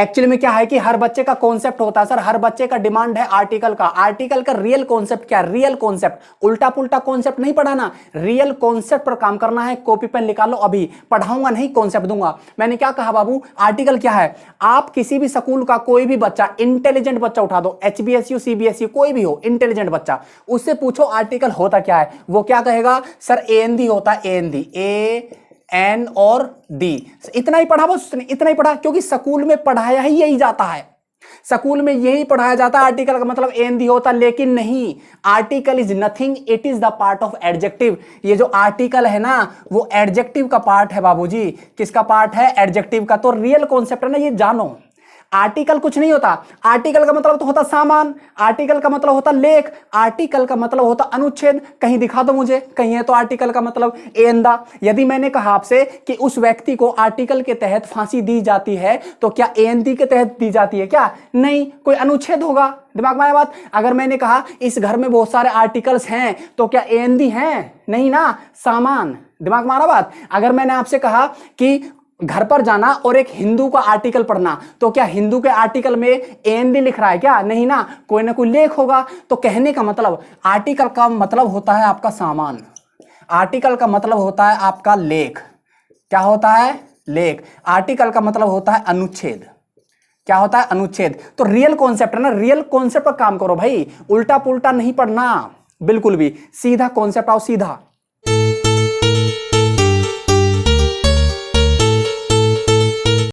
Actually में क्या है कि हर बच्चे का कॉन्सेप्ट होता है सर, हर बच्चे का डिमांड है आर्टिकल का। आर्टिकल का रियल कॉन्सेप्ट क्या, रियल कॉन्सेप्ट, उल्टा पुल्टा कॉन्सेप्ट नहीं पढ़ाना, रियल कॉन्सेप्ट पर काम करना है। कॉपी पेन निकालो, अभी पढ़ाऊंगा नहीं, कॉन्सेप्ट दूंगा। मैंने क्या कहा बाबू, आर्टिकल क्या है, आप किसी भी स्कूल का कोई भी बच्चा, इंटेलिजेंट बच्चा उठा दो, HBSU CBSE कोई भी हो इंटेलिजेंट बच्चा, उससे पूछो आर्टिकल होता क्या है, वो क्या कहेगा, सर AND होता है, AND, AN और D। इतना ही पढ़ा बस, इतना ही पढ़ा, क्योंकि स्कूल में पढ़ाया ही यही जाता है, स्कूल में यही पढ़ाया जाता है, आर्टिकल का मतलब AND होता। लेकिन नहीं, article is nothing, it is the part of adjective. ये जो आर्टिकल है ना, वो एडजेक्टिव का पार्ट है बाबूजी। किसका पार्ट है, एडजेक्टिव का। तो रियल कॉन्सेप्ट है ना, ये जानो। आर्टिकल कुछ नहीं होता, आर्टिकल का मतलब तो होता सामान, आर्टिकल का मतलब होता लेख, आर्टिकल का मतलब होता अनुच्छेद। कहीं दिखा दो मुझे, कहीं है तो आर्टिकल का मतलब एंदा। यदि मैंने कहा आपसे कि उस व्यक्ति को आर्टिकल के तहत फांसी दी जाती है, तो क्या एंदी के तहत दी जाती है क्या, नहीं, कोई अनुच्छेद होगा। दिमाग में आया बात। अगर मैंने कहा इस घर में बहुत सारे आर्टिकल्स हैं, तो क्या एंदी हैं, नहीं ना, सामान। दिमाग में आ रहा बात। अगर मैंने आपसे कहा कि घर पर जाना और एक हिंदू का आर्टिकल पढ़ना, तो क्या हिंदू के आर्टिकल में एंडी लिख रहा है क्या, नहीं ना, कोई ना कोई लेख होगा। तो कहने का मतलब, आर्टिकल का मतलब होता है आपका सामान, आर्टिकल का मतलब होता है आपका लेख। क्या होता है, लेख। आर्टिकल का मतलब होता है अनुच्छेद। क्या होता है, अनुच्छेद। तो रियल कॉन्सेप्ट है ना, रियल कॉन्सेप्ट पर काम करो भाई, उल्टा पुल्टा नहीं पढ़ना बिल्कुल भी, सीधा कॉन्सेप्ट आओ, सीधा।